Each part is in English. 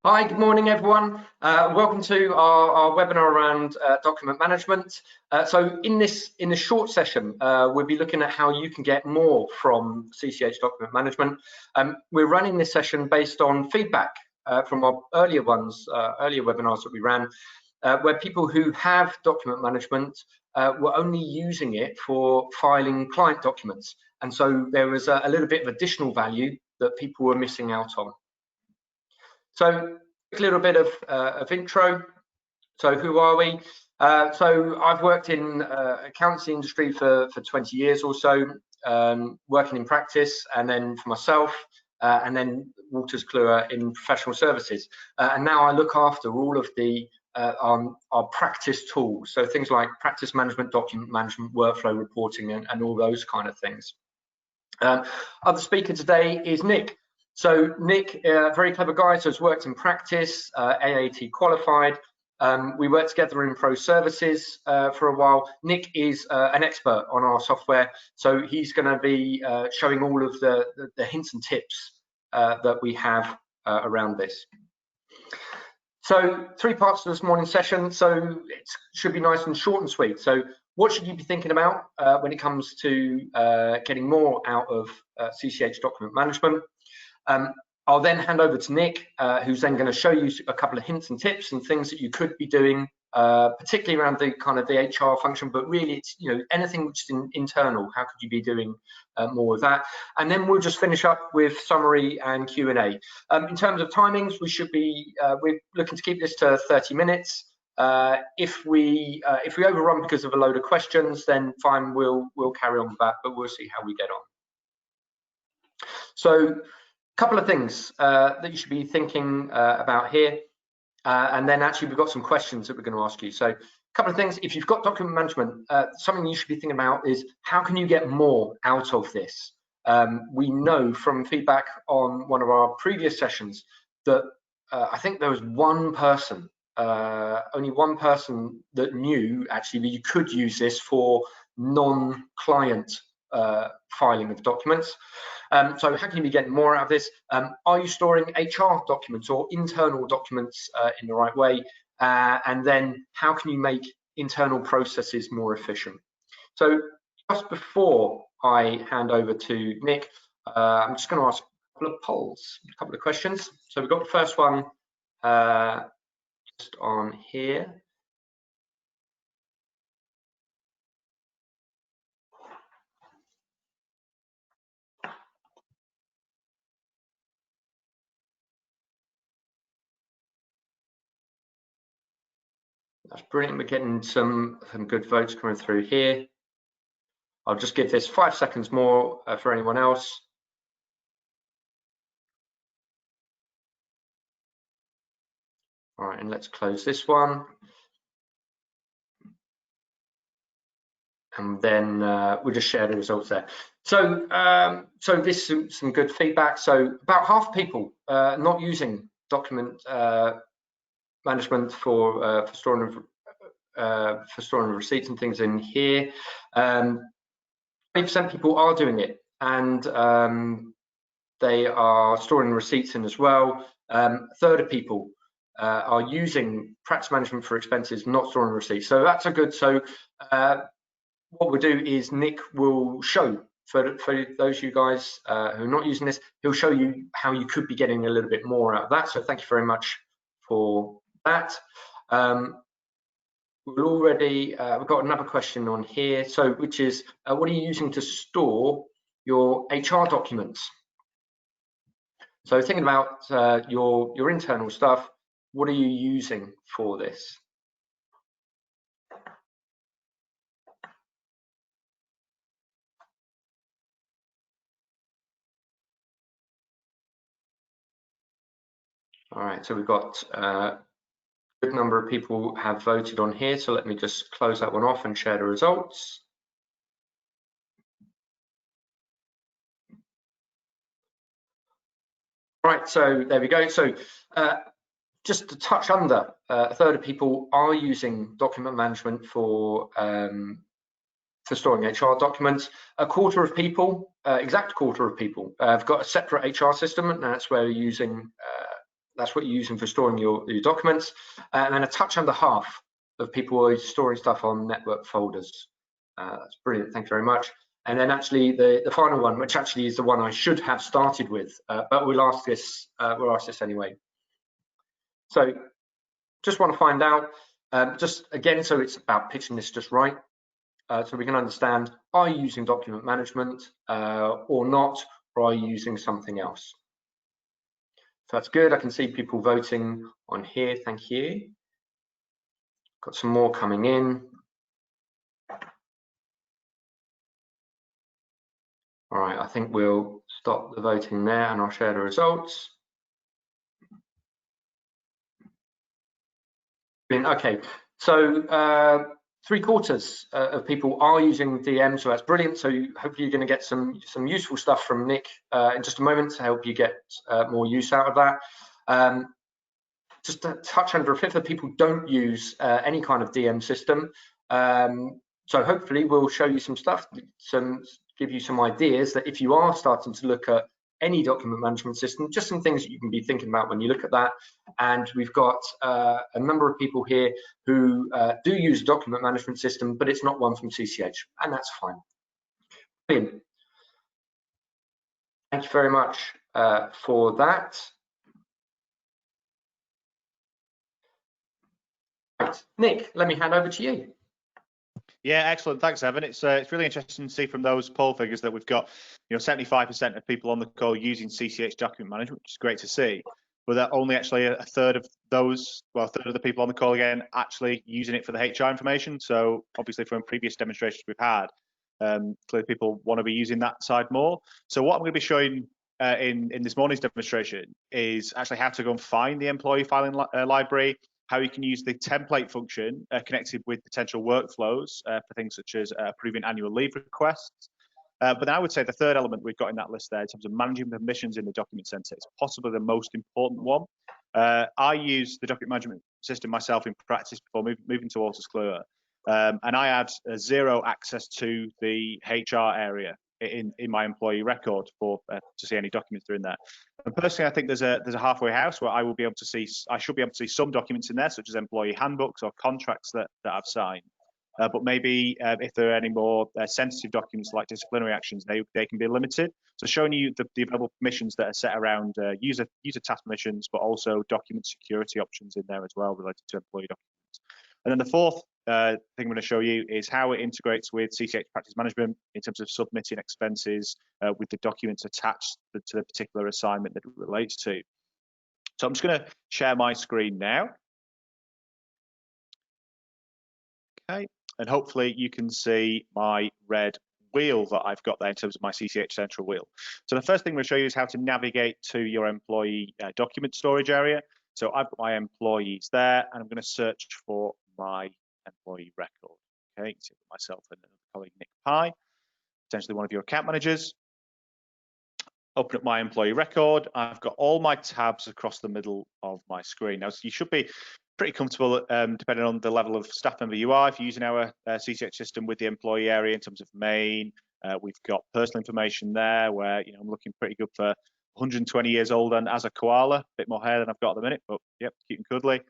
Hi, good morning, everyone. Welcome to our webinar around document management. So in this short session, we'll be looking at how you can get more from CCH document management. We're running this session based on feedback from our earlier webinars that we ran, where people who have document management were only using it for filing client documents. And so there was a little bit of additional value that people were missing out on. So a little bit of intro. So who are we? So I've worked in accountancy industry for 20 years or so, working in practice, and then for myself, and then Wolters Kluwer in professional services. And now I look after all of the our practice tools, so things like practice management, document management, workflow reporting, and all those kind of things. Other speaker today is Nick. So Nick, very clever guy, so has worked in practice, AAT qualified. We worked together in pro services for a while. Nick is an expert on our software, so he's going to be showing all of the hints and tips that we have around this. So 3 parts to this morning session, so it should be nice and short and sweet. So what should you be thinking about when it comes to getting more out of CCH document management? I'll then hand over to Nick, who's then going to show you a couple of hints and tips and things that you could be doing, particularly around the kind of the HR function, but really it's, you know, anything which is internal. How could you be doing more of that? And then we'll just finish up with summary and Q&A. In terms of timings, we should be we're looking to keep this to 30 minutes. If we overrun because of a load of questions, then fine, we'll carry on with that, but we'll see how we get on. So couple of things that you should be thinking about here, and then actually we've got some questions that we're going to ask you. So a couple of things, if you've got document management, something you should be thinking about is how can you get more out of this? We know from feedback on one of our previous sessions that I think there was one person, only one person that knew actually that you could use this for non-client filing of documents. So how can you be getting more out of this? Are you storing HR documents or internal documents in the right way? And then how can you make internal processes more efficient? So just before I hand over to Nick, I'm just going to ask a couple of polls, a couple of questions. So we've got the first one just on here. That's brilliant. We're getting some good votes coming through here. I'll just give this 5 seconds more for anyone else. All right, and let's close this one. And then we'll just share the results there. So, so this is some good feedback. So about half people not using document management for storing receipts and things in here. 20% people are doing it, and they are storing receipts in as well. A third of people are using practice management for expenses, not storing receipts. So that's a good. So what we'll do is Nick will show for those of you guys who are not using this, he'll show you how you could be getting a little bit more out of that. So thank you very much for that. We've got another question on here, so which is what are you using to store your HR documents? So thinking about your internal stuff, what are you using for this? All right, so we've got a good number of people have voted on here, so let me just close that one off and share the results. Right, so there we go. So just to touch under, a third of people are using document management for storing HR documents. A quarter of people, exact quarter of people, have got a separate HR system, and that's where we're using that's what you're using for storing your documents. And then a touch under half of people are storing stuff on network folders. That's brilliant, thank you very much. And then actually the final one, which actually is the one I should have started with, but we'll ask this anyway. So just want to find out, just again, so it's about pitching this just right. So we can understand, are you using document management or not, or are you using something else? So that's good. I can see people voting on here. Thank you. Got some more coming in. All right, I think we'll stop the voting there and I'll share the results. Okay, so 3/4 of people are using DM, so that's brilliant. So hopefully you're going to get some useful stuff from Nick in just a moment to help you get more use out of that. Just a touch under a fifth of people don't use any kind of DM system. So hopefully we'll show you some stuff, give you some ideas that if you are starting to look at any document management system, just some things that you can be thinking about when you look at that. And we've got a number of people here who do use a document management system, but it's not one from CCH, and that's fine. Brilliant. Thank you very much for that. Right. Nick, let me hand over to you. Yeah, excellent. Thanks, Evan. It's really interesting to see from those poll figures that we've got, 75% of people on the call using CCH document management, which is great to see. But that only actually a third of those, well, a third of the people on the call again actually using it for the HR information. So obviously from previous demonstrations we've had, clearly people want to be using that side more. So what I'm going to be showing in this morning's demonstration is actually how to go and find the employee filing library, how you can use the template function connected with potential workflows for things such as approving annual leave requests. But then I would say the third element we've got in that list there in terms of managing permissions in the document center is possibly the most important one. I use the document management system myself in practice before moving to Wolters Kluwer, and I had zero access to the HR area in my employee record for to see any documents that are in there. And personally, I think there's a halfway house where I should be able to see some documents in there, such as employee handbooks or contracts that I've signed. But maybe if there are any more sensitive documents like disciplinary actions, they can be limited. So showing you the available permissions that are set around user task permissions, but also document security options in there as well related to employee documents. And then the fourth thing I'm going to show you is how it integrates with CCH Practice Management in terms of submitting expenses with the documents attached to the particular assignment that it relates to. So I'm just going to share my screen now. Okay, and hopefully you can see my red wheel that I've got there in terms of my CCH Central wheel. So the first thing I'm going to show you is how to navigate to your employee document storage area. So I've got my employees there, and I'm going to search for my employee record. Okay, so myself and another colleague, Nick Pye, potentially one of your account managers. Open up my employee record. I've got all my tabs across the middle of my screen. Now, you should be pretty comfortable, depending on the level of staff member you are. If you're using our CCH system with the employee area in terms of main, we've got personal information there where I'm looking pretty good for 120 years old and as a koala, a bit more hair than I've got at the minute, but yep, cute and cuddly.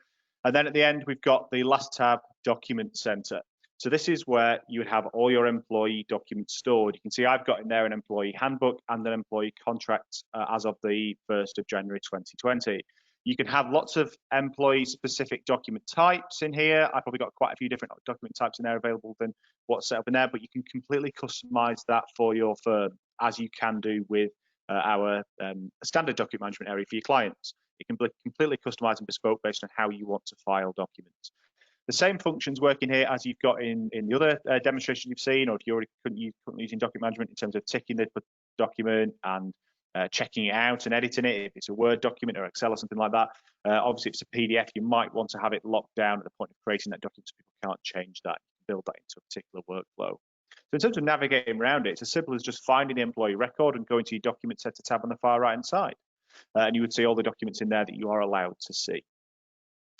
And then at the end, we've got the last tab, Document Center. So this is where you would have all your employee documents stored. You can see I've got in there an employee handbook and an employee contract as of the 1st of January 2020. You can have lots of employee-specific document types in here. I've probably got quite a few different document types in there available than what's set up in there, but you can completely customize that for your firm, as you can do with our standard document management area for your clients. It can be completely customized and bespoke based on how you want to file documents. The same functions work in here as you've got in the other demonstration you've seen, or if you're already currently using document management in terms of ticking the document and checking it out and editing it. If it's a Word document or Excel or something like that, obviously if it's a PDF, you might want to have it locked down at the point of creating that document so people can't change that. You can build that into a particular workflow. So in terms of navigating around it, it's as simple as just finding the employee record and going to your document center tab on the far right hand side. And you would see all the documents in there that you are allowed to see.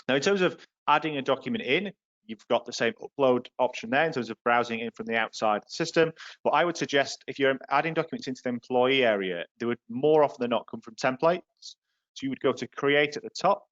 Now, in terms of adding a document in, you've got the same upload option there in terms of browsing in from the outside system. But I would suggest if you're adding documents into the employee area, they would more often than not come from templates. So you would go to create at the top,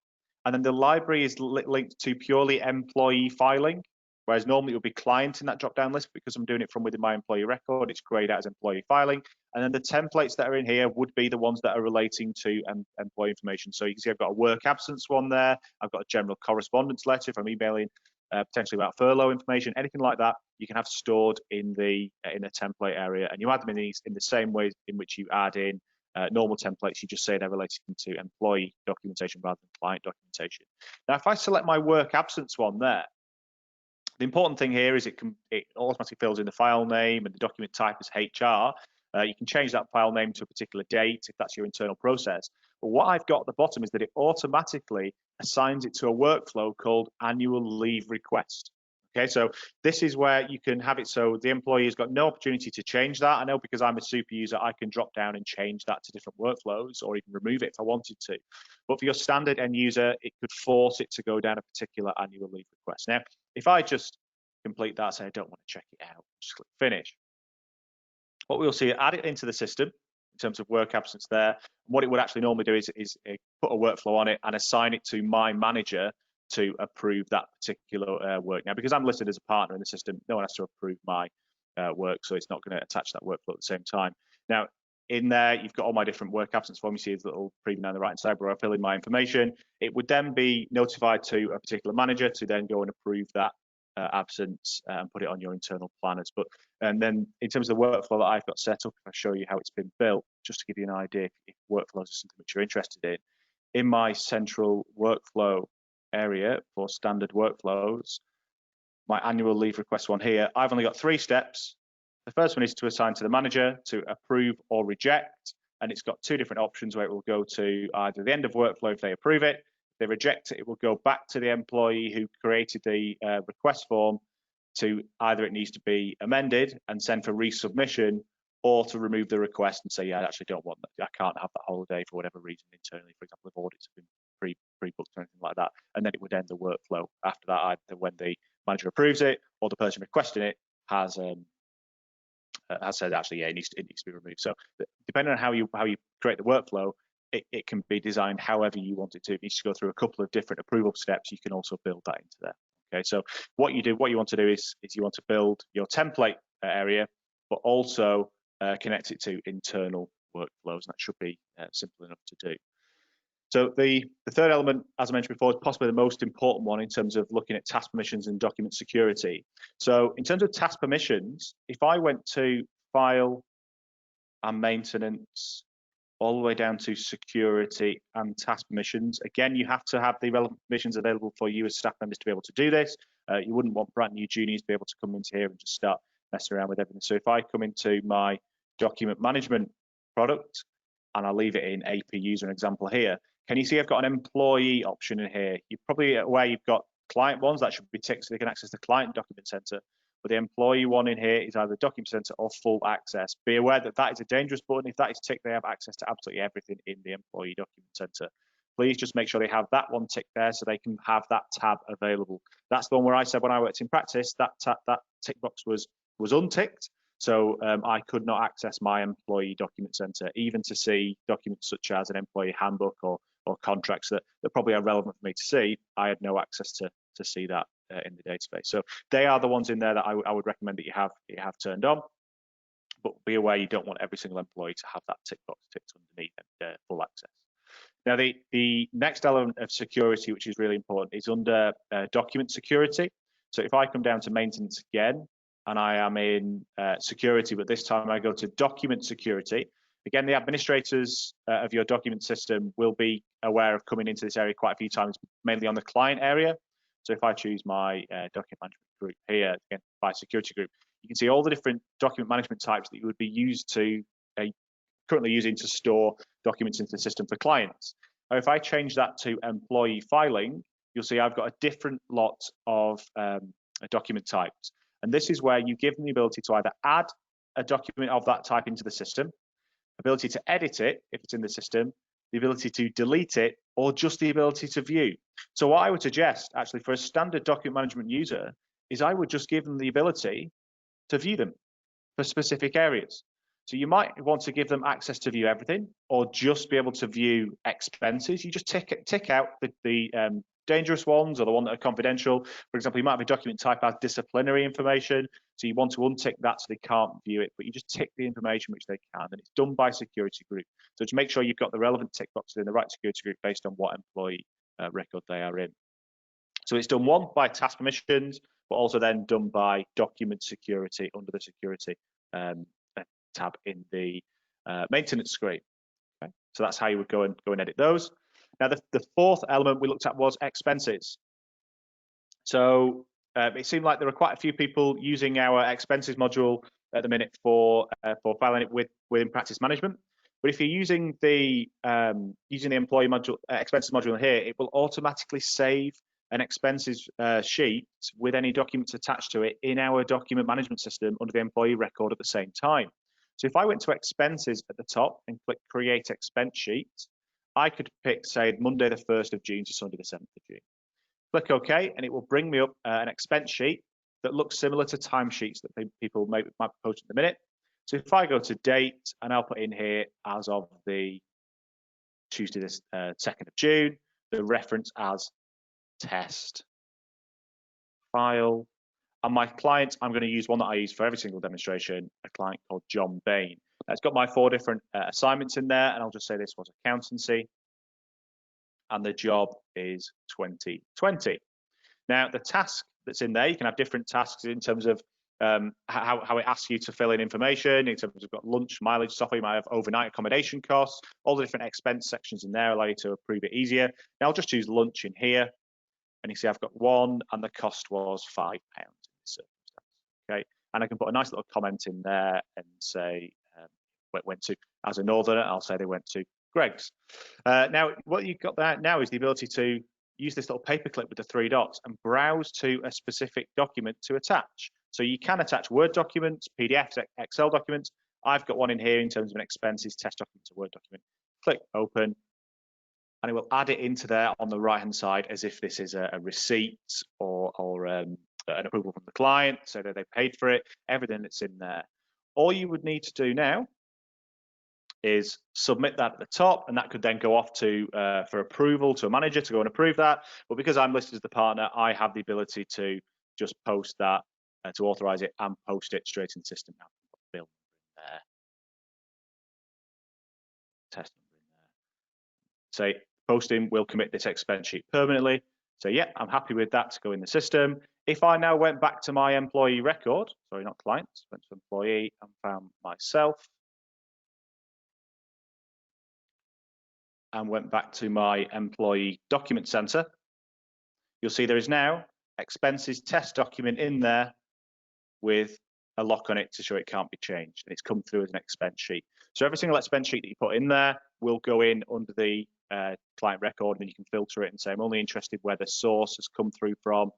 and then the library is linked to purely employee filing, whereas normally it would be client in that drop-down list. Because I'm doing it from within my employee record, it's grayed out as employee filing. And then the templates that are in here would be the ones that are relating to employee information. So you can see I've got a work absence one there. I've got a general correspondence letter if I'm emailing potentially about furlough information, anything like that. You can have stored in the template area, and you add them in these in the same way in which you add in normal templates. You just say they're relating to employee documentation rather than client documentation. Now, if I select my work absence one there, the important thing here is it automatically fills in the file name and the document type as HR. You can change that file name to a particular date if that's your internal process. But what I've got at the bottom is that it automatically assigns it to a workflow called annual leave request. Okay, so this is where you can have it so the employee has got no opportunity to change that. I know because I'm a super user, I can drop down and change that to different workflows or even remove it if I wanted to. But for your standard end user, it could force it to go down a particular annual leave request. Now, if I just complete that, say I don't want to check it out, just click finish. What we'll see, add it into the system in terms of work absence there. And what it would actually normally do is put a workflow on it and assign it to my manager to approve that particular work. Now, because I'm listed as a partner in the system, no one has to approve my work, so it's not going to attach that workflow at the same time. Now, in there, you've got all my different work absence form. You see this little preview down the right-hand side where I fill in my information. It would then be notified to a particular manager to then go and approve that absence and put it on your internal planners. And then in terms of the workflow that I've got set up, if I show you how it's been built, just to give you an idea if workflows are something which you're interested in my central workflow area for standard workflows, my annual leave request one here, I've only got 3 steps. The first one is to assign to the manager to approve or reject, and it's got 2 different options where it will go to either the end of workflow if they approve it. If they reject it, it will go back to the employee who created the request form to either it needs to be amended and sent for resubmission, or to remove the request and say, yeah, I actually don't want that. I can't have that holiday for whatever reason internally. For example, if audits have been pre-booked or anything like that. And then it would end the workflow after that, either when the manager approves it or the person requesting it has said, actually, yeah, it needs to be removed. So depending on how you create the workflow, it can be designed however you want it to. If you need to go through a couple of different approval steps, you can also build that into there. Okay, so what you want to do is you want to build your template area, but also connect it to internal workflows, and that should be simple enough to do. So the third element, as I mentioned before, is possibly the most important one in terms of looking at task permissions and document security. So in terms of task permissions, if I went to File and Maintenance, all the way down to Security and Task Permissions, again, you have to have the relevant permissions available for you as staff members to be able to do this. You wouldn't want brand new juniors to be able to come into here and just start messing around with everything. So if I come into my document management product and I leave it in AP user, an example here, can you see I've got an employee option in here? You're probably aware you've got client ones that should be ticked so they can access the client document center. But the employee one in here is either document center or full access. Be aware that that is a dangerous button. If that is ticked, they have access to absolutely everything in the employee document center. Please just make sure they have that one ticked there so they can have that tab available. That's the one where I said when I worked in practice, that tick box was unticked. So I could not access my employee document center, even to see documents such as an employee handbook or contracts that probably are relevant for me to see. I had no access to see that in the database. So they are the ones in there that I would recommend that you have turned on. But be aware you don't want every single employee to have that tick box ticked underneath and full access. Now the next element of security, which is really important, is under document security. So if I come down to maintenance again, and I am in security, but this time I go to document security. Again, the administrators of your document system will be aware of coming into this area quite a few times, mainly on the client area. So if I choose my document management group here, again, by security group, you can see all the different document management types that you would be currently using to store documents into the system for clients. Now, if I change that to employee filing, you'll see I've got a different lot of document types. And this is where you give them the ability to either add a document of that type into the system, ability to edit it if it's in the system, the ability to delete it, or just the ability to view. So what I would suggest actually for a standard document management user is I would just give them the ability to view them for specific areas. So you might want to give them access to view everything, or just be able to view expenses. You just tick out the dangerous ones, or the one that are confidential. For example, you might have a document type as disciplinary information, so you want to untick that so they can't view it, but you just tick the information which they can, and it's done by security group. So to make sure you've got the relevant tick boxes in the right security group based on what employee record they are in. So it's done, one, by task permissions, but also then done by document security under the security tab in the maintenance screen. Okay? So that's how you would go and edit those. Now, the fourth element we looked at was expenses. So it seemed like there were quite a few people using our expenses module at the minute for filing it within practice management. But if you're using the employee module, expenses module here, it will automatically save an expenses sheet with any documents attached to it in our document management system under the employee record at the same time. So if I went to expenses at the top and click create expense sheet, I could pick, say, Monday the 1st of June to Sunday the 7th of June. Click OK, and it will bring me up an expense sheet that looks similar to timesheets that people might post in a minute. So if I go to date, and I'll put in here as of the Tuesday the 2nd of June, the reference as test file. And my client, I'm going to use one that I use for every single demonstration, a client called John Bain. It's got my 4 different assignments in there, and I'll just say this was accountancy, and the job is 2020. Now, the task that's in there, you can have different tasks in terms of how it asks you to fill in information. In terms of got lunch, mileage, software, you might have overnight accommodation costs, all the different expense sections in there allow you to approve it easier. Now, I'll just choose lunch in here, and you see I've got 1, and the cost was £5 in this circumstance. Okay, and I can put a nice little comment in there and say went to, as a northerner, I'll say they went to Greg's. Now, what you've got there now is the ability to use this little paperclip with the 3 dots and browse to a specific document to attach. So you can attach Word documents, PDFs, Excel documents. I've got one in here in terms of an expenses test document to Word document. Click open, and it will add it into there on the right-hand side as if this is a receipt or an approval from the client, so that they paid for it, everything that's in there. All you would need to do now is submit that at the top, and that could then go off to for approval to a manager to go and approve that. But because I'm listed as the partner, I have the ability to just post that, to authorize it and post it straight in the system. Now, bill in there, test number in there. Say posting will commit this expense sheet permanently. So yeah, I'm happy with that to go in the system. If I now went back to my employee record, sorry, not clients, went to employee and found myself, and went back to my employee document center, you'll see there is now expenses test document in there with a lock on it to show it can't be changed, and it's come through as an expense sheet. So every single expense sheet that you put in there will go in under the client record, and you can filter it and say I'm only interested where the source has come from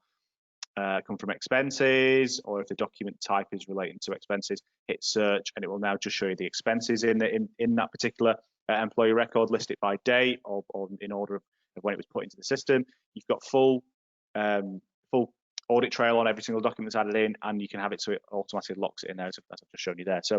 expenses, or if the document type is relating to expenses, hit search, and it will now just show you the expenses in that particular employee record, list it by date or in order of when it was put into the system. You've got full audit trail on every single document that's added in, and you can have it so it automatically locks it in there, as I've just shown you there. So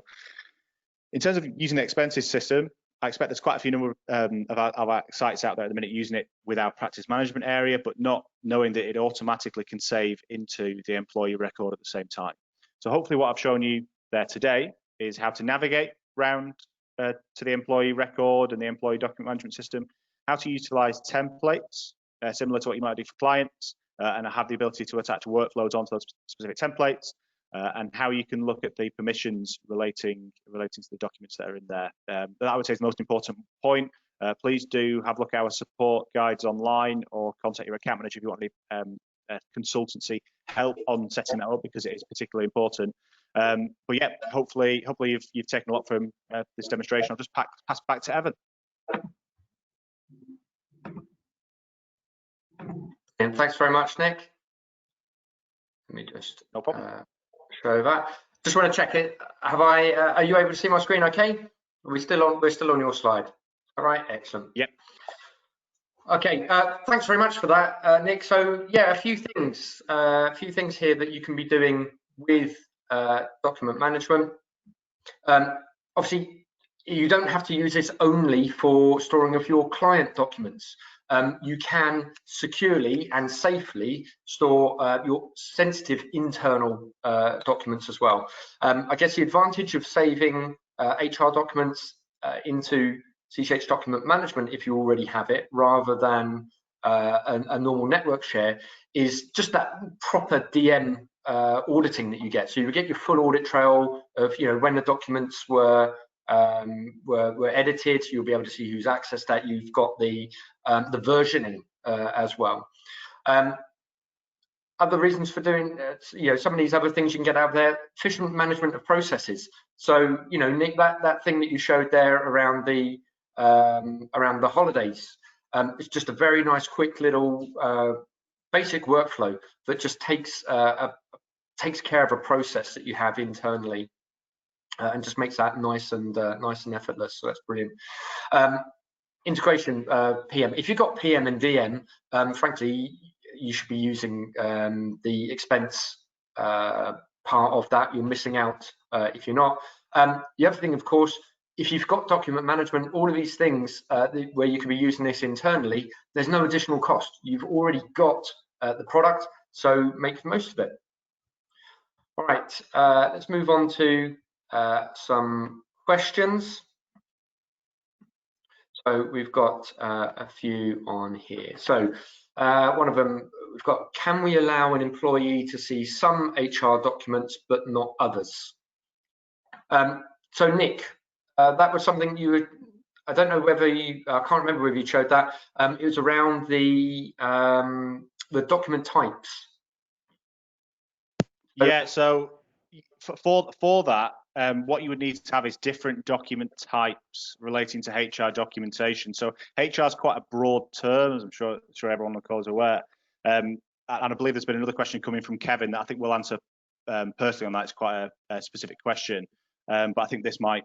in terms of using the expenses system, I expect there's quite a few number of our sites out there at the minute using it with our practice management area, but not knowing that it automatically can save into the employee record at the same time. So hopefully what I've shown you there today is how to navigate round to the employee record and the employee document management system, how to utilize templates similar to what you might do for clients, and have the ability to attach workflows onto those specific templates, and how you can look at the permissions relating to the documents that are in there. That I would say is the most important point. Please do have a look at our support guides online, or contact your account manager if you want any consultancy help on setting that up, because it is particularly important. But yeah, hopefully you've taken a lot from this demonstration. I'll just pass back to Evan. And thanks very much, Nick. Let me just No problem. show that. Just want to check it. Are you able to see my screen okay? We're still on your slide. All right, excellent. Yep. Okay, thanks very much for that, Nick. So yeah, a few things here that you can be doing with document management. obviously, you don't have to use this only for storing of your client documents. You can securely and safely store your sensitive internal documents as well. I guess the advantage of saving HR documents into CCH Document Management, if you already have it, rather than a normal network share, is just that proper DM auditing that you get. So you get your full audit trail of, you know, when the documents were edited. You'll be able to see who's accessed that. You've got the versioning as well. Other reasons for doing, you know, some of these other things you can get out there: efficient management of processes. So, you know, Nick, that thing that you showed there around the holidays, it's just a very nice, quick little basic workflow that just takes care of a process that you have internally, and just makes that nice and effortless. So that's brilliant. Integration, PM. If you've got PM and DM, frankly, you should be using the expense part of that. You're missing out if you're not. The other thing, of course, if you've got document management, all of these things where you can be using this internally, there's no additional cost. You've already got the product, so make the most of it. All right, let's move on to some questions. So we've got a few on here. So one of them, we've got: can we allow an employee to see some HR documents but not others? So Nick, that was something you would, I don't know whether you, I can't remember whether you showed that. It was around the document types. Yeah, so for that, what you would need to have is different document types relating to HR documentation. So HR is quite a broad term, as I'm sure everyone on the call is aware. And I believe there's been another question coming from Kevin that I think we'll answer personally on that. It's quite a specific question, but I think this might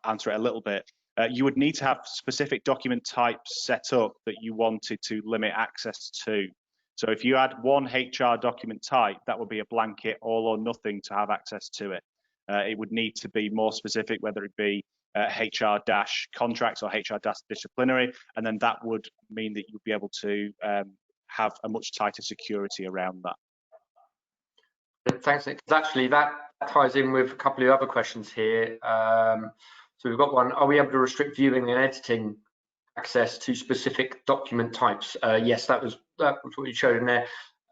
answer it a little bit. You would need to have specific document types set up that you wanted to limit access to. So if you had one HR document type, that would be a blanket all or nothing to have access to it. It would need to be more specific, whether it be HR-contracts or HR-disciplinary, and then that would mean that you'd be able to have a much tighter security around that. Thanks, Nick. Actually, that ties in with a couple of other questions here. So we've got one: are we able to restrict viewing and editing access to specific document types? Yes, that was what you showed in there.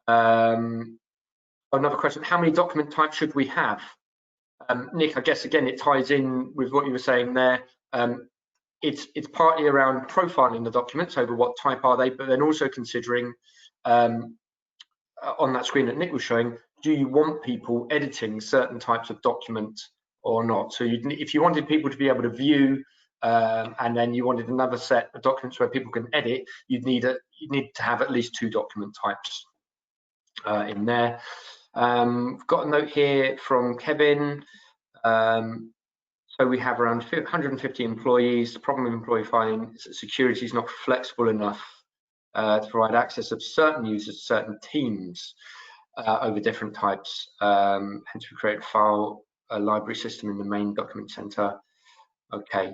Another question: how many document types should we have? Nick, I guess again it ties in with what you were saying there. It's partly around profiling the documents over what type are they, but then also considering on that screen that Nick was showing, do you want people editing certain types of documents or not? So if you wanted people to be able to view, and then you wanted another set of documents where people can edit, you'd need to have at least 2 document types in there. Got a note here from Kevin. So we have around 150 employees. The problem with employee filing is that security is not flexible enough to provide access of certain users to certain teams over different types. Hence we create a library system in the main document center. Okay.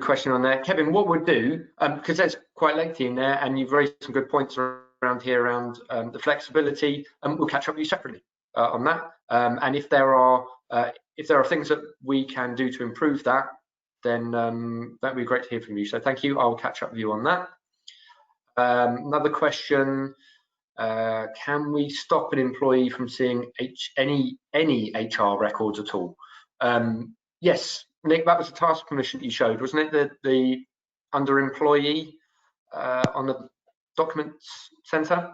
Question on there, Kevin, what we'll do, because that's quite lengthy in there and you've raised some good points around here around the flexibility, and we'll catch up with you separately on that. And if there are things that we can do to improve that, then that'd be great to hear from you. So thank you. I'll catch up with you on that. Another question: can we stop an employee from seeing any HR records at all? Yes, Nick, that was the task permission you showed, wasn't it? The under employee on the documents center.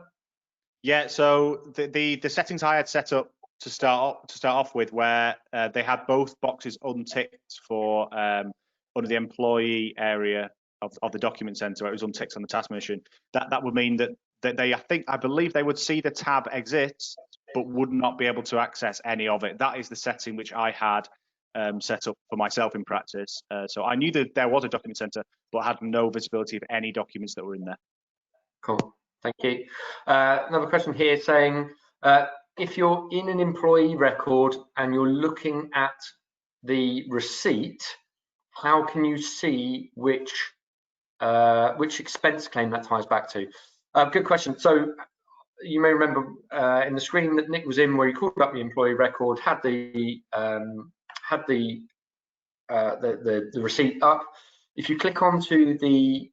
Yeah. So the settings I had set up to start off with, where they had both boxes unticked for under the employee area of the document center, where it was unticked on the task permission. That would mean that I believe they would see the tab exists, but would not be able to access any of it. That is the setting which I had set up for myself in practice. So I knew that there was a document center, but had no visibility of any documents that were in there. Cool, thank you. Another question here saying, if you're in an employee record and you're looking at the receipt, how can you see which expense claim that ties back to? Good question. So you may remember in the screen that Nick was in, where he called up the employee record, had the receipt up. If you click onto the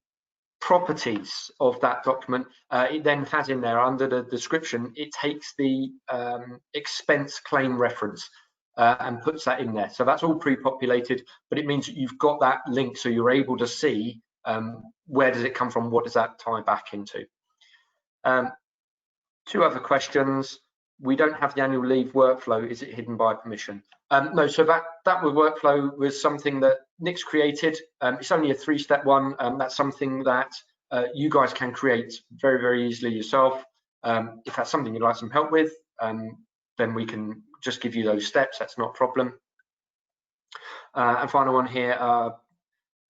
properties of that document, it then has in there under the description, it takes the expense claim reference and puts that in there. So that's all pre-populated, but it means that you've got that link, so you're able to see where does it come from, what does that tie back into. Two other questions. We don't have the annual leave workflow. Is it hidden by permission? No, so that workflow was something that Nick's created. It's only a 3-step one. That's something that you guys can create very, very easily yourself. If that's something you'd like some help with, then we can just give you those steps. That's not a problem. And final one here.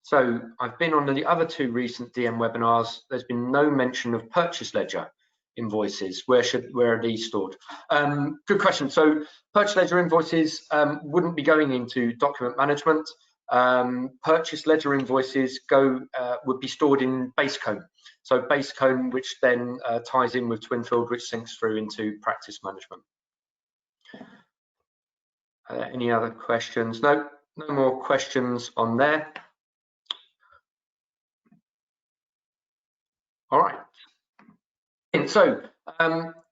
So I've been on the other 2 recent DM webinars. There's been no mention of purchase ledger invoices. Where are these stored? Good question. So purchase ledger invoices wouldn't be going into document management. Purchase ledger invoices would be stored in Basecone. So Basecone, which then ties in with Twinfield, which syncs through into practice management. Any other questions? No more questions on there. All right. So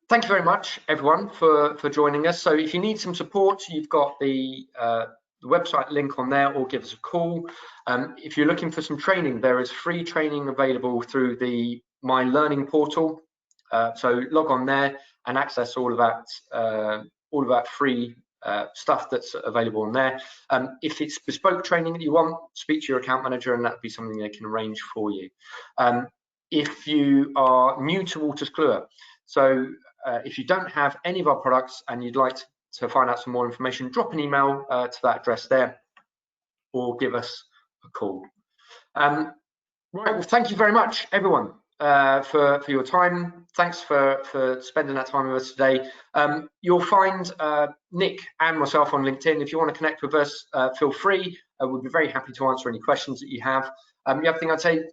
thank you very much, everyone, for joining us. So if you need some support, you've got the website link on there, or give us a call. If you're looking for some training, there is free training available through the My Learning portal. So log on there and access all of that free stuff that's available on there. If it's bespoke training that you want, speak to your account manager, and that'll be something they can arrange for you. If you are new to Wolters Kluwer, so if you don't have any of our products and you'd like to find out some more information, drop an email to that address there, or give us a call. Right, well, thank you very much, everyone, for your time. Thanks for spending that time with us today. You'll find Nick and myself on LinkedIn. If you want to connect with us, feel free. We'd be very happy to answer any questions that you have. The other thing I'd say,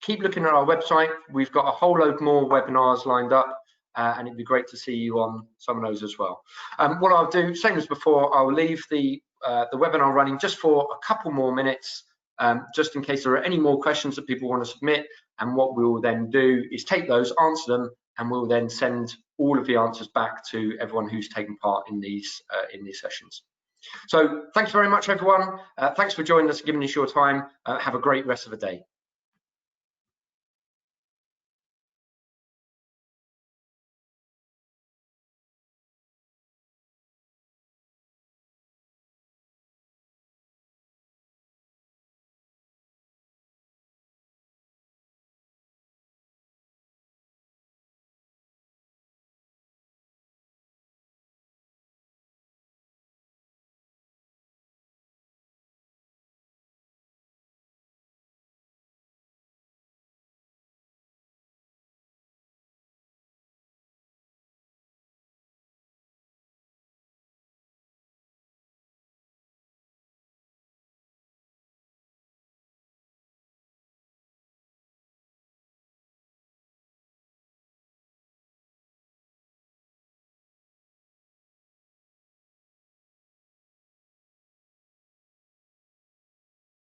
keep looking at our website. We've got a whole load more webinars lined up, and it'd be great to see you on some of those as well. What I'll do, same as before, I'll leave the webinar running just for a couple more minutes, just in case there are any more questions that people want to submit. And what we will then do is take those, answer them, and we'll then send all of the answers back to everyone who's taken part in these sessions. So thanks very much, everyone. Thanks for joining us and giving us your time. Have a great rest of the day.